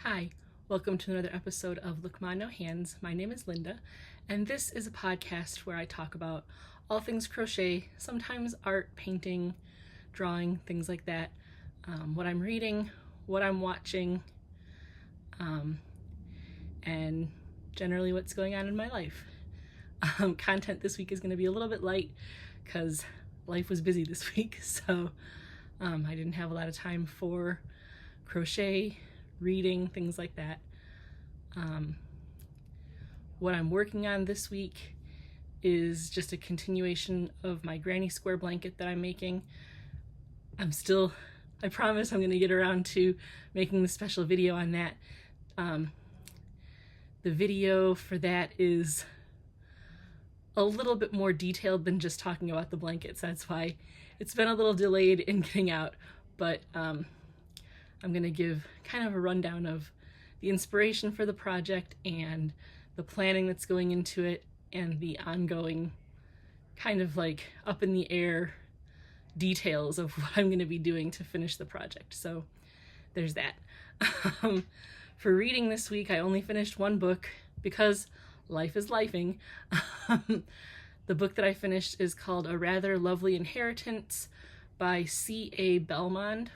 Hi, welcome to another episode of Look Ma No Hands. My name is Linda, and this is a podcast where I talk about all things crochet, sometimes art, painting, drawing, things like that, what I'm reading, what I'm watching, and generally what's going on in my life. Content this week is going to be a little bit light because life was busy this week, so I didn't have a lot of time for crochet, reading, things like that. What I'm working on this week is just a continuation of my granny square blanket that I'm making. I promise I'm going to get around to making the special video on that. The video for that is a little bit more detailed than just talking about the blankets. That's why it's been a little delayed in getting out, but I'm going to give kind of a rundown of the inspiration for the project and the planning that's going into it and the ongoing kind of like up in the air details of what I'm going to be doing to finish the project. So there's that. For reading this week, I only finished one book because life is lifing. The book that I finished is called A Rather Lovely Inheritance by C.A. Belmond.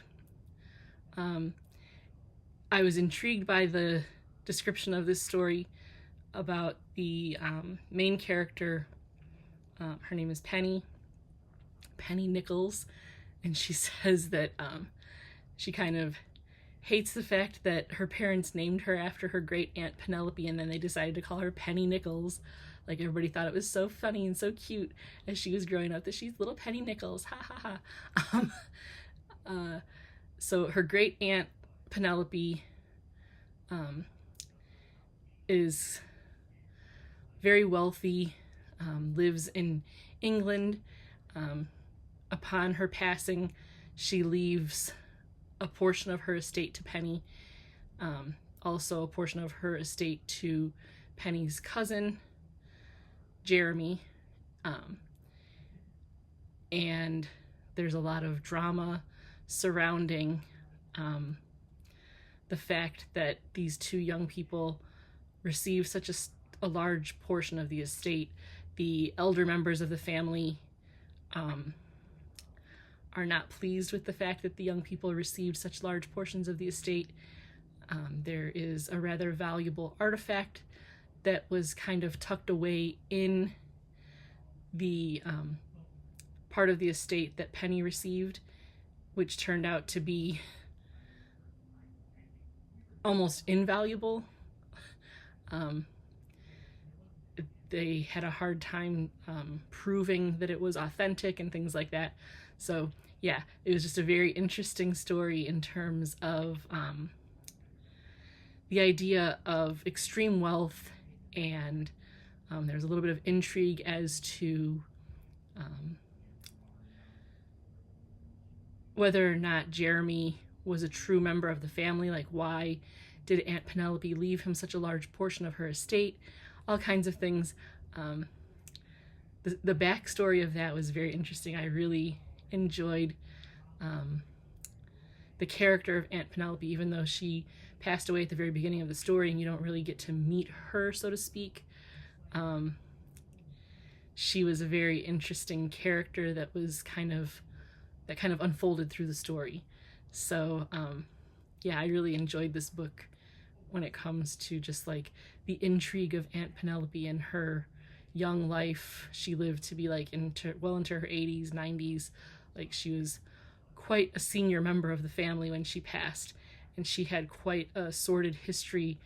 I was intrigued by the description of this story about the main character. Her name is Penny Nichols, and she says that she kind of hates the fact that her parents named her after her great aunt Penelope, and then they decided to call her Penny Nichols. Like, everybody thought it was so funny and so cute as she was growing up that she's little Penny Nichols, ha ha ha. So her great aunt Penelope is very wealthy, lives in England. Upon her passing, she leaves a portion of her estate to Penny, also a portion of her estate to Penny's cousin, Jeremy, and there's a lot of drama surrounding the fact that these two young people receive such a large portion of the estate. The elder members of the family are not pleased with the fact that the young people received such large portions of the estate. There is a rather valuable artifact that was kind of tucked away in the part of the estate that Penny received, which turned out to be almost invaluable. They had a hard time proving that it was authentic and things like that. So yeah, it was just a very interesting story in terms of the idea of extreme wealth, and there's a little bit of intrigue as to whether or not Jeremy was a true member of the family. Like, why did Aunt Penelope leave him such a large portion of her estate? All kinds of things. The backstory of that was very interesting. I really enjoyed the character of Aunt Penelope, even though she passed away at the very beginning of the story and you don't really get to meet her, so to speak. She was a very interesting character that kind of unfolded through the story. So yeah, I really enjoyed this book when it comes to just like the intrigue of Aunt Penelope and her young life. She lived to be like into her 80s, 90s. Like, she was quite a senior member of the family when she passed, and she had quite a sordid history.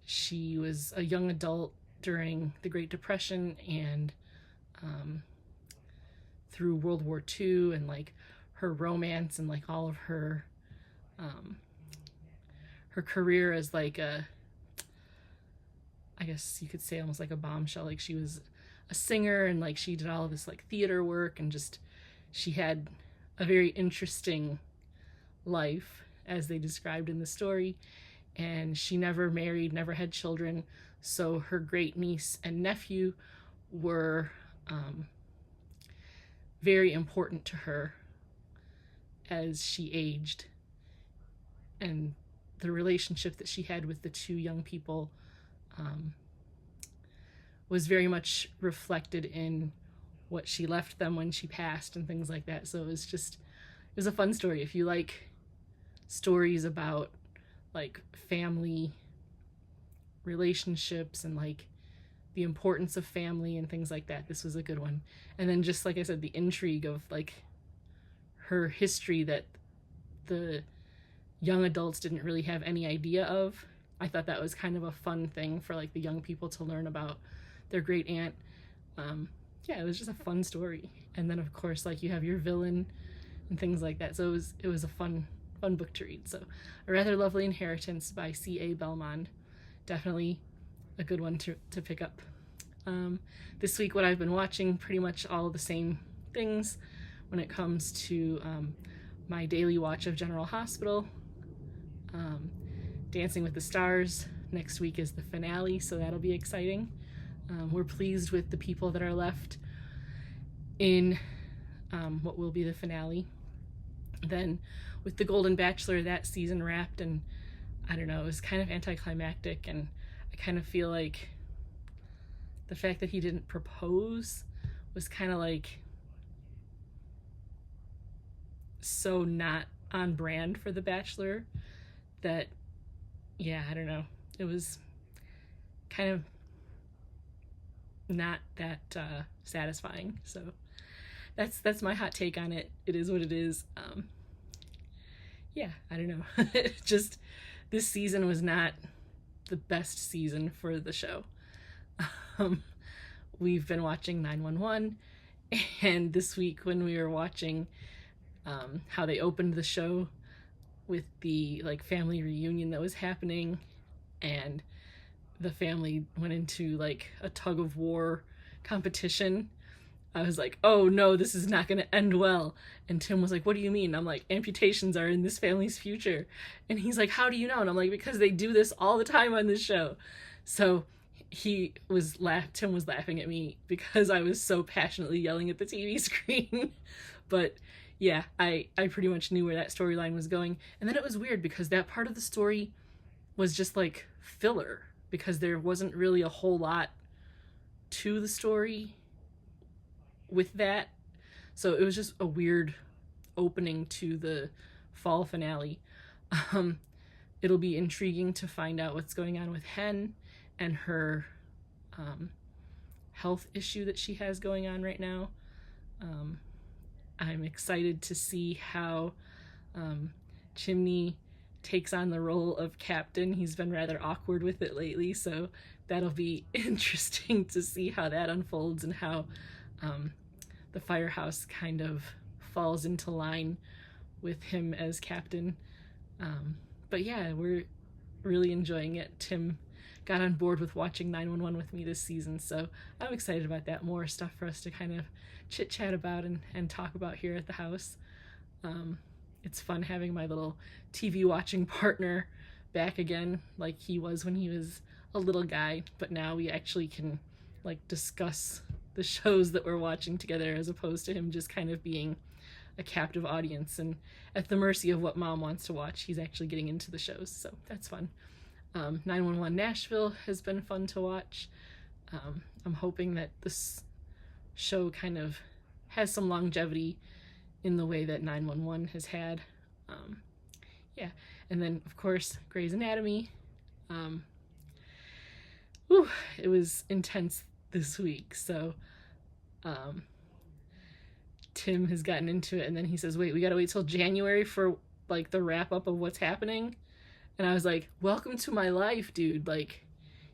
She was a young adult during the Great Depression and through World War II, and like her romance and like all of her career as like I guess you could say almost like a bombshell. Like, she was a singer and like she did all of this like theater work, and just she had a very interesting life as they described in the story. And she never married, never had children, so her great niece and nephew were very important to her as she aged. and the relationship that she had with the two young people was very much reflected in what she left them when she passed and things like that. So it was a fun story. If you like stories about like family relationships and like the importance of family and things like that, this was a good one. And then just like I said, the intrigue of like her history that the young adults didn't really have any idea of. I thought that was kind of a fun thing for like the young people to learn about their great aunt. Yeah, it was just a fun story. And then of course like you have your villain and things like that. So it was a fun book to read. So A Rather Lovely Inheritance by C.A. Belmond. Definitely a good one to pick up. This week what I've been watching, pretty much all the same things when it comes to my daily watch of General Hospital. Dancing with the Stars next week is the finale, so that'll be exciting. We're pleased with the people that are left in what will be the finale. Then with the Golden Bachelor, that season wrapped, and I don't know, it was kind of anticlimactic, and I kind of feel like the fact that he didn't propose was kind of like so not on brand for The Bachelor that, yeah, I don't know, it was kind of not that satisfying. So that's my hot take on it. It is what it is. Yeah, I don't know. Just this season was not the best season for the show. We've been watching 911, and this week when we were watching how they opened the show with the like family reunion that was happening, and the family went into like a tug of war competition, I was like, oh no, this is not going to end well. And Tim was like, what do you mean? I'm like, amputations are in this family's future. And he's like, how do you know? And I'm like, because they do this all the time on this show. So Tim was laughing at me because I was so passionately yelling at the TV screen. But yeah, I pretty much knew where that storyline was going. And then it was weird because that part of the story was just like filler, because there wasn't really a whole lot to the story with that. So it was just a weird opening to the fall finale. It'll be intriguing to find out what's going on with Hen and her health issue that she has going on right now. I'm excited to see how Chimney takes on the role of captain. He's been rather awkward with it lately, so that'll be interesting to see how that unfolds and how the firehouse kind of falls into line with him as captain. But yeah, we're really enjoying it. Tim got on board with watching 911 with me this season, so I'm excited about that. More stuff for us to kind of chit chat about and talk about here at the house. It's fun having my little TV watching partner back again, like he was when he was a little guy, but now we actually can like discuss the shows that we're watching together, as opposed to him just kind of being a captive audience and at the mercy of what mom wants to watch. He's actually getting into the shows, so that's fun. 911 Nashville has been fun to watch. I'm hoping that this show kind of has some longevity in the way that 911 has had. Yeah, and then of course Grey's Anatomy. It was intense this week, so Tim has gotten into it, and then he says, wait, we gotta wait till January for like the wrap up of what's happening. And I was like, welcome to my life, dude. Like,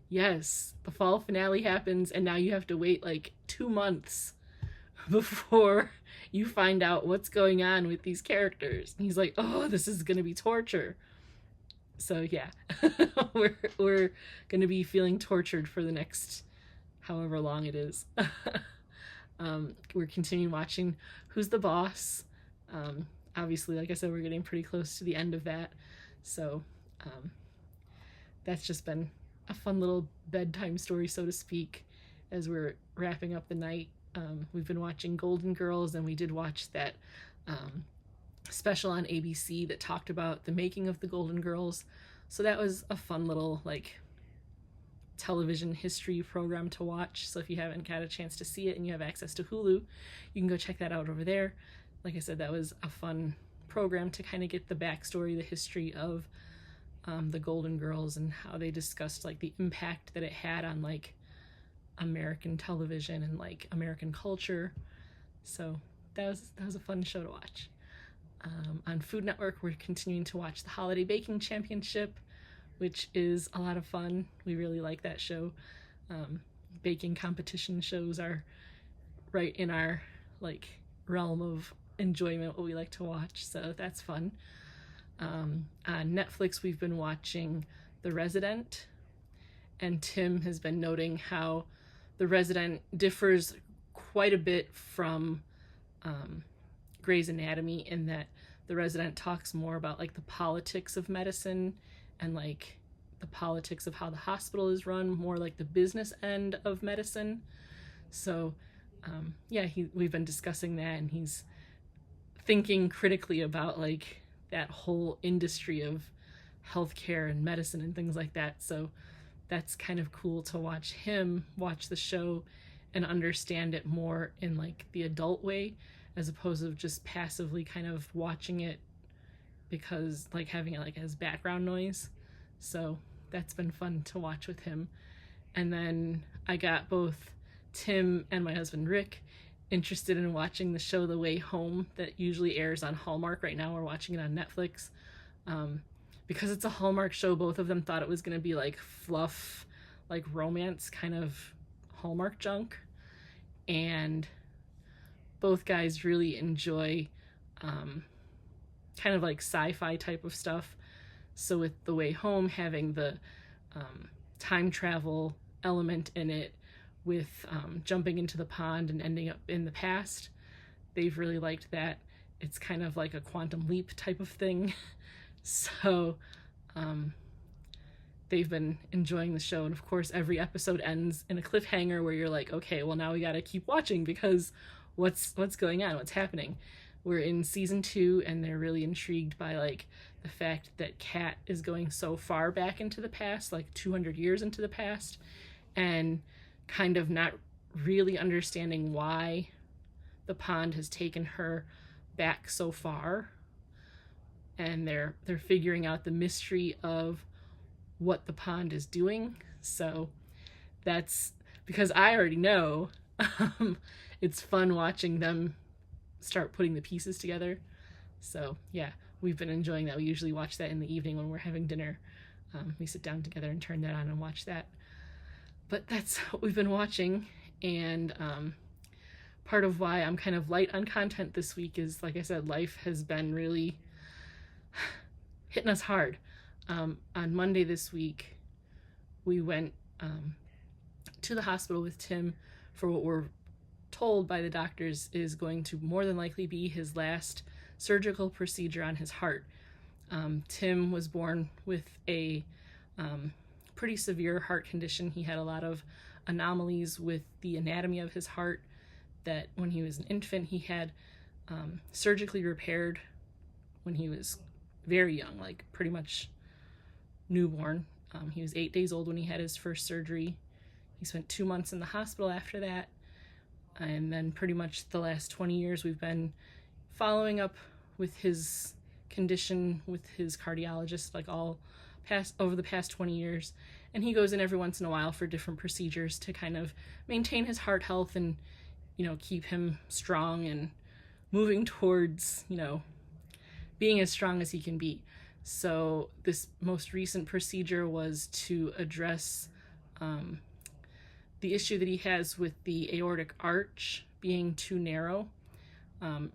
yes, the fall finale happens, and now you have to wait like 2 months before you find out what's going on with these characters. And he's like, oh, this is gonna be torture. So yeah, we're gonna be feeling tortured for the next however long it is. We're continuing watching Who's the Boss. Obviously, like I said, we're getting pretty close to the end of that. So that's just been a fun little bedtime story, so to speak, as we're wrapping up the night. We've been watching Golden Girls, and we did watch that special on ABC that talked about the making of the Golden Girls. So that was a fun little like television history program to watch. So if you haven't got a chance to see it and you have access to Hulu, you can go check that out over there. Like I said, that was a fun program to kind of get the backstory, the history of the Golden Girls and how they discussed like the impact that it had on like American television and like American culture. So that was a fun show to watch. On Food Network, we're continuing to watch the Holiday Baking Championship, which is a lot of fun. We really like that show. Baking competition shows are right in our like realm of enjoyment, what we like to watch, so that's fun. On Netflix, we've been watching The Resident, and Tim has been noting how The Resident differs quite a bit from Grey's Anatomy in that The Resident talks more about like the politics of medicine and like the politics of how the hospital is run, more like the business end of medicine. So yeah, we've been discussing that, and he's thinking critically about like that whole industry of healthcare and medicine and things like that. So that's kind of cool to watch him watch the show and understand it more in like the adult way, as opposed to just passively kind of watching it because like having it like as background noise. So that's been fun to watch with him. And then I got both Tim and my husband Rick interested in watching the show The Way Home that usually airs on Hallmark. Right now we're watching it on Netflix. Because it's a Hallmark show, both of them thought it was going to be like fluff, like romance kind of Hallmark junk. And both guys really enjoy kind of like sci-fi type of stuff. So with The Way Home having the time travel element in it, with jumping into the pond and ending up in the past, they've really liked that. It's kind of like a quantum leap type of thing. So they've been enjoying the show. And of course, every episode ends in a cliffhanger where you're like, okay, well now we gotta keep watching because what's going on? What's happening? We're in season 2 and they're really intrigued by like the fact that Kat is going so far back into the past, like 200 years into the past, and kind of not really understanding why the pond has taken her back so far. And they're figuring out the mystery of what the pond is doing. So that's because I already know. It's fun watching them start putting the pieces together. So yeah, we've been enjoying that. We usually watch that in the evening when we're having dinner. We sit down together and turn that on and watch that. But that's what we've been watching. And part of why I'm kind of light on content this week is, like I said, life has been really hitting us hard. On Monday this week, we went to the hospital with Tim for what we're told by the doctors is going to more than likely be his last surgical procedure on his heart. Tim was born with a pretty severe heart condition. He had a lot of anomalies with the anatomy of his heart that when he was an infant, he had surgically repaired when he was very young, like pretty much newborn. He was 8 days old when he had his first surgery. He spent 2 months in the hospital after that. And then pretty much the last 20 years, we've been following up with his condition with his cardiologist, like over the past 20 years. And he goes in every once in a while for different procedures to kind of maintain his heart health and, you know, keep him strong and moving towards, you know, being as strong as he can be. So this most recent procedure was to address the issue that he has with the aortic arch being too narrow.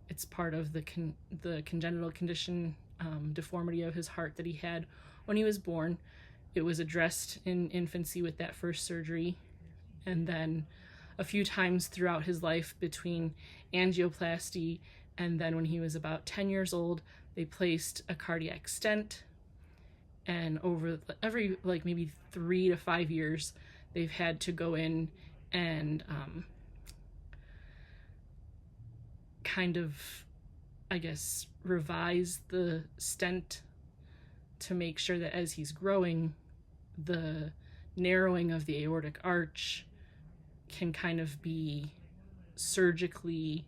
It's part of the congenital condition, deformity of his heart that he had when he was born. It was addressed in infancy with that first surgery, and then a few times throughout his life between angioplasty and then when he was about 10 years old, they placed a cardiac stent, and over every like maybe 3 to 5 years, they've had to go in and kind of I guess, revise the stent to make sure that as he's growing, the narrowing of the aortic arch can kind of be surgically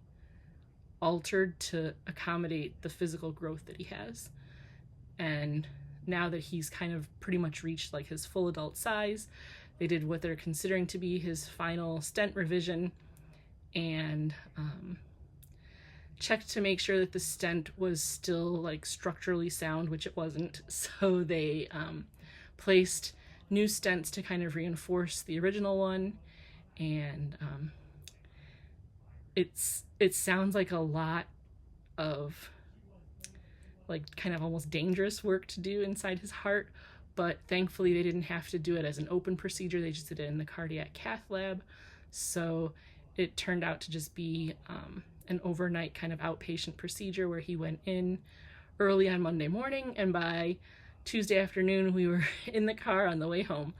altered to accommodate the physical growth that he has. And now that he's kind of pretty much reached like his full adult size, they did what they're considering to be his final stent revision and checked to make sure that the stent was still like structurally sound, which it wasn't. So they placed new stents to kind of reinforce the original one. And it sounds like a lot of like kind of almost dangerous work to do inside his heart, but thankfully they didn't have to do it as an open procedure. They just did it in the cardiac cath lab. So it turned out to just be an overnight kind of outpatient procedure where he went in early on Monday morning, and by Tuesday afternoon we were in the car on the way home.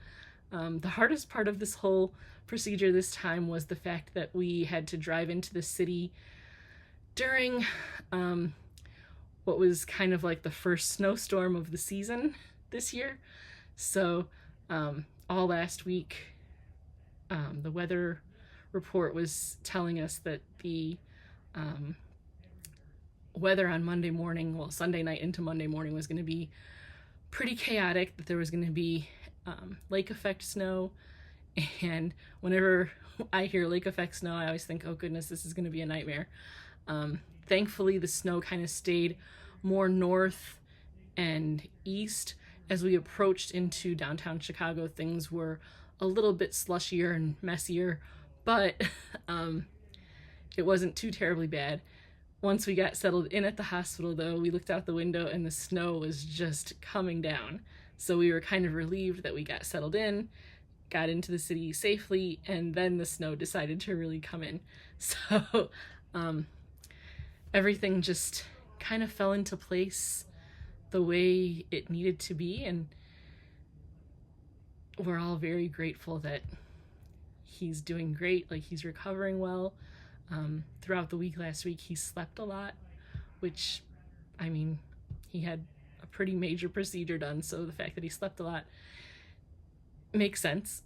The hardest part of this whole procedure this time was the fact that we had to drive into the city during what was kind of like the first snowstorm of the season this year. So all last week, the weather report was telling us that the weather on Monday morning, well, Sunday night into Monday morning, was going to be pretty chaotic, that there was going to be lake effect snow. And whenever I hear lake effect snow, I always think, oh goodness, this is going to be a nightmare. Thankfully, the snow kind of stayed more north and east. As we approached into downtown Chicago, things were a little bit slushier and messier, but it wasn't too terribly bad. Once we got settled in at the hospital, though, we looked out the window and the snow was just coming down. So we were kind of relieved that we got settled in, got into the city safely, and then the snow decided to really come in. So everything just kind of fell into place the way it needed to be, and we're all very grateful that he's doing great, like he's recovering well. Throughout the week last week, he slept a lot, which, I mean, he had a pretty major procedure done, so the fact that he slept a lot makes sense.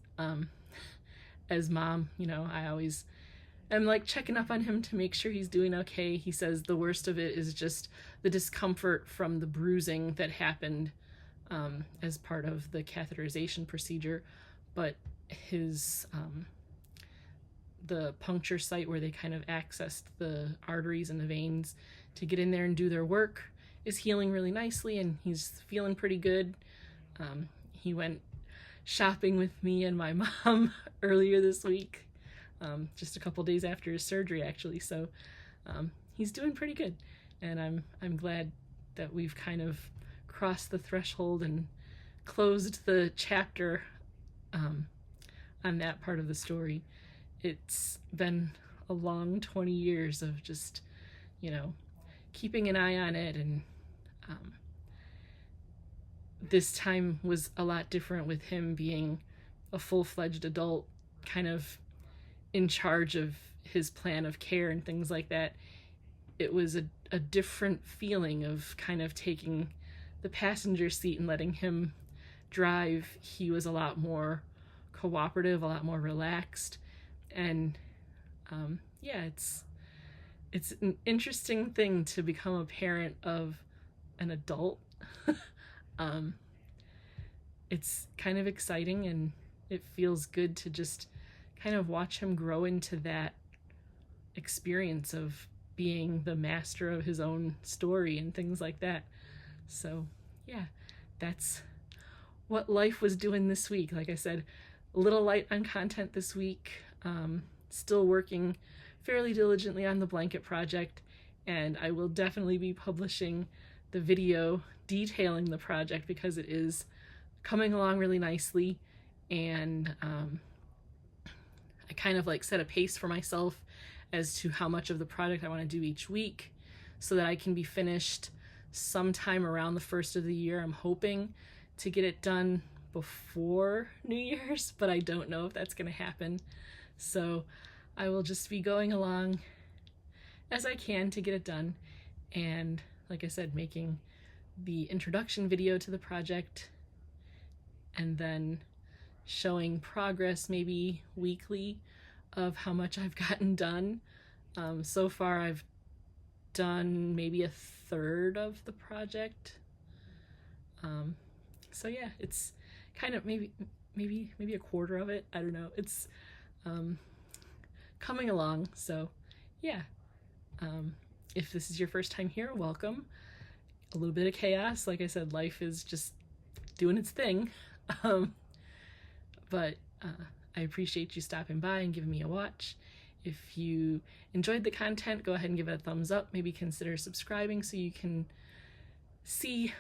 As mom, you know, I always am like checking up on him to make sure he's doing okay. He says the worst of it is just the discomfort from the bruising that happened as part of the catheterization procedure, but his the puncture site where they kind of accessed the arteries and the veins to get in there and do their work is healing really nicely, and he's feeling pretty good. He went shopping with me and my mom earlier this week, just a couple days after his surgery, actually. So he's doing pretty good, and I'm glad that we've kind of crossed the threshold and closed the chapter on that part of the story. It's been a long 20 years of just, you know, keeping an eye on it, and this time was a lot different with him being a full-fledged adult, kind of in charge of his plan of care and things like that. It was a different feeling of kind of taking the passenger seat and letting him drive. He was a lot more cooperative, a lot more relaxed, and yeah, it's an interesting thing to become a parent of an adult. It's kind of exciting, and it feels good to just kind of watch him grow into that experience of being the master of his own story and things like that. So yeah, that's what life was doing this week. Like I said, a little light on content this week. Still working fairly diligently on the blanket project, and I will definitely be publishing the video detailing the project because it is coming along really nicely, and I kind of like set a pace for myself as to how much of the project I want to do each week so that I can be finished sometime around the first of the year. I'm hoping to get it done before New Year's, but I don't know if that's going to happen. So I will just be going along as I can to get it done. and like I said, making the introduction video to the project, and then showing progress maybe weekly of how much I've gotten done. So far I've done maybe a third of the project. So yeah, it's kind of maybe a quarter of it. I don't know. It's coming along. So yeah, if this is your first time here, welcome. A little bit of chaos. Like I said, life is just doing its thing. But I appreciate you stopping by and giving me a watch. If you enjoyed the content, go ahead and give it a thumbs up. Maybe consider subscribing so you can see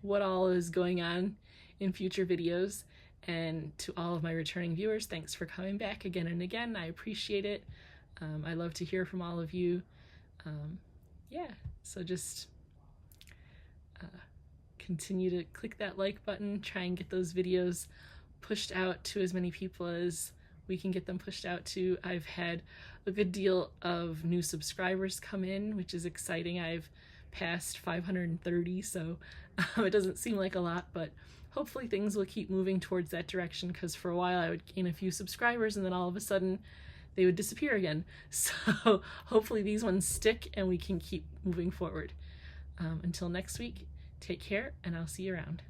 what all is going on in future videos. And to all of my returning viewers, thanks for coming back again and again. I appreciate it. I love to hear from all of you. Yeah, so just continue to click that like button, try and get those videos pushed out to as many people as we can get them pushed out to. I've had a good deal of new subscribers come in, which is exciting. I've passed 530, so it doesn't seem like a lot, but hopefully things will keep moving towards that direction, because for a while I would gain a few subscribers and then all of a sudden they would disappear again. So hopefully these ones stick and we can keep moving forward. Until next week, take care, and I'll see you around.